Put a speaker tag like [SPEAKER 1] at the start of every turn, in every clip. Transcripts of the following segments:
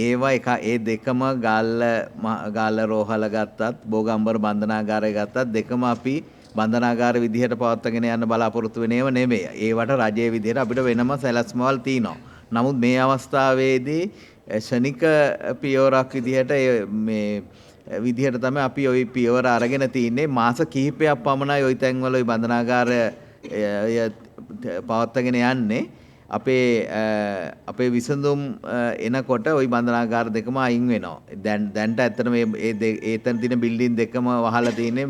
[SPEAKER 1] ඒවා එක ඒ දෙකම ගාල්ල රෝහල ගත්තත් බෝගම්බර බන්ධනාගාරය ගත්තත් දෙකම අපි බන්ධනාගාර විදිහට පවත්වාගෙන යන්න බලාපොරොත්තු වෙන ඒවා නෙමෙයි. ඒවට රජයේ විදිහට අපිට වෙනම සැලැස්මවල් තියෙනවා. නමුත් මේ අවස්ථාවේදී ශනික පියවරක් විදිහට මේ විදිහට තමයි අපි ওই පියවර අරගෙන තින්නේ. මාස කිහිපයක් පමණයි ওই තැන්වල ওই බන්ධනාගාරය පවත්වාගෙන යන්නේ. අපේ විසඳුම් එනකොට ওই බන්ධනාගාර දෙකම අයින් වෙනවා. දැන්ට ඇත්තට මේ ඒතන තියෙන බිල්ඩින් දෙකම වහලා තියෙන්නේ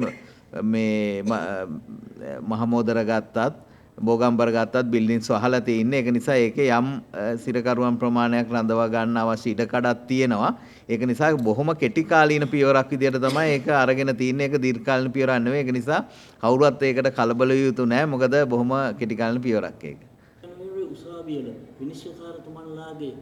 [SPEAKER 1] මේ මහමෝදර ගත්තත් බෝගම්බර ගත්තත් බිල්ඩින්ස් වහලා තියෙන්නේ. ඒක නිසා ඒකේ යම් සිරකරුවන් ප්‍රමාණයක් රඳවා ගන්න අවශ්‍ය ඉඩකඩක් තියෙනවා. ඒක නිසා බොහොම කෙටි කාලීන පියවරක් විදියට තමයි ඒක අරගෙන තින්නේ. ඒක දීර්ඝකාලීන පියවරක් නෙවෙයි. ඒක නිසා කවුරුවත් ඒකට කලබල විය යුතු නැහැ. මොකද බොහොම කෙටි කාලීන පියවරක් ඒක.
[SPEAKER 2] උසාවියල විනිශ්චයකාරතුමන්ලාගේ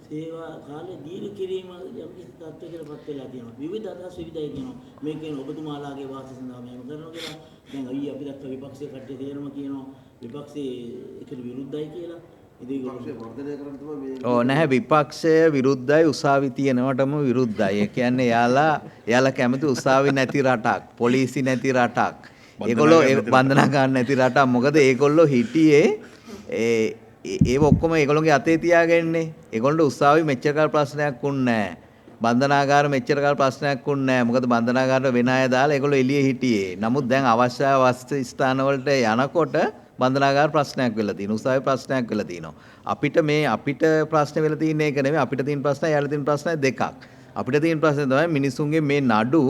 [SPEAKER 2] සේවා කාලය දීර්ඝ කිරීම යම් කිසි තත්ත්වයකටපත් වෙලා තියෙනවා. විවිධ අදහස් විවිධයි කියනවා. මේකෙන් ඔබතුමාලාගේ වාසිය සඳහා මේක කරනවා කියලා. දැන් අයියේ අපි දැක්ක විපක්ෂයේ කට්ටිය තේරම කියනවා විපක්ෂයේ ඒකට විරුද්ධයි කියලා. ඉතින් විපක්ෂය වර්ධනය කරන්න තමයි මේ
[SPEAKER 1] නැහැ විපක්ෂය විරුද්ධයි උසාවි තියෙනවටම විරුද්ධයි. ඒ කියන්නේ එයාලා කැමති උසාවි නැති රටක්, පොලිසි නැති රටක්. ඒගොල්ලෝ බන්ධනාගාර නැති රටක්. මොකද ඒගොල්ලෝ හිටියේ ඒ ඔක්කොම ඒගොල්ලෝගේ අතේ තියාගන්නේ. ඒගොල්ලන්ට උසාවි මෙච්චර කාල ප්‍රශ්නයක් වුණ නැහැ. බන්ධනාගාර මෙච්චර කාල ප්‍රශ්නයක් වුණ නැහැ. මොකද බන්ධනාගාරට වෙන අය දාලා ඒගොල්ලෝ එළියේ හිටියේ. නමුත් දැන් අවශ්‍ය ස්ථාන වලට යනකොට බන්ධනාගාර ප්‍රශ්නයක් වෙලා තියෙනවා. උසාවි ප්‍රශ්නයක් වෙලා තියෙනවා. අපිට ප්‍රශ්න වෙලා තියෙන්නේ ඒක නෙමෙයි. අපිට තියෙන ප්‍රශ්නය යාළුවා තියෙන ප්‍රශ්නය දෙකක්. අපිට තියෙන ප්‍රශ්නේ තමයි මිනිසුන්ගේ මේ නඩු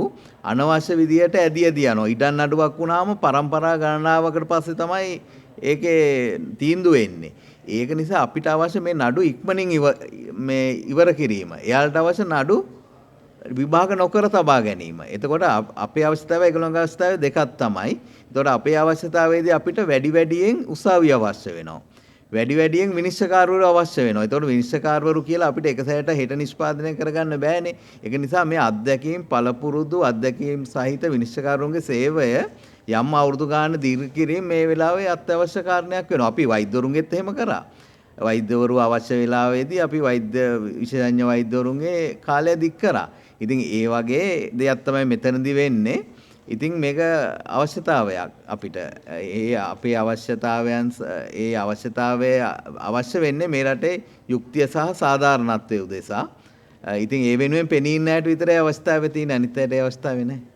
[SPEAKER 1] අනවශ්‍ය විදියට ඇදී යනවා. ඉඩම් නඩුවක් වුණාම පරම්පරා ගණනාවකට පස්සේ තමයි ඒකේ තීන්දුව එන්නේ. ඒක නිසා අපිට අවශ්‍ය මේ නඩු ඉක්මනින් ඉවර කිරීම. එයාලට අවශ්‍ය නඩු විභාග නොකර තබා ගැනීම. එතකොට අපේ අවශ්‍යතාවය ඒගොල්ලන්ගේ අවශ්‍යතාවය දෙකක් තමයි. එතකොට අපේ අවශ්‍යතාවයේදී අපිට වැඩියෙන් උසාවිය අවශ්‍ය වෙනවා. වැඩියෙන් විනිශ්චයකාරවරු අවශ්‍ය වෙනවා. එතකොට විනිශ්චයකාරවරු කියලා අපිට එක සැරේට හෙට නිෂ්පාදනය කරගන්න බෑනේ. ඒක නිසා මේ අත්දැකීම් පළපුරුදු අත්දැකීම් සහිත විනිශ්චයකාරවරුන්ගේ සේවය යම් අවුරුදු ගාන දීර්ඝ කිරීම මේ වෙලාවේ අත්‍යවශ්‍ය කාරණයක් වෙනවා. අපි වෛද්‍යවරුන්ගෙත් එහෙම කරා. වෛද්‍යවරු අවශ්‍ය වෙලාවේදී අපි විශේෂඥ වෛද්‍යවරුන්ගේ කාලය දික් කරා. ඉතින් ඒ වගේ දෙයක් තමයි මෙතනදී වෙන්නේ. ඉතින් මේක අවශ්‍යතාවයක් අපිට. අපේ අවශ්‍යතාවය අවශ්‍ය වෙන්නේ මේ රටේ යුක්තිය සහ සාධාරණත්වය උදෙසා. ඉතින් ඒ වෙනුවෙන් පෙනී ඉන්න අයට විතරයි අවස්ථාවේ තියෙන. අනිත් අයට ඒ අවස්ථාවේ නැහැ.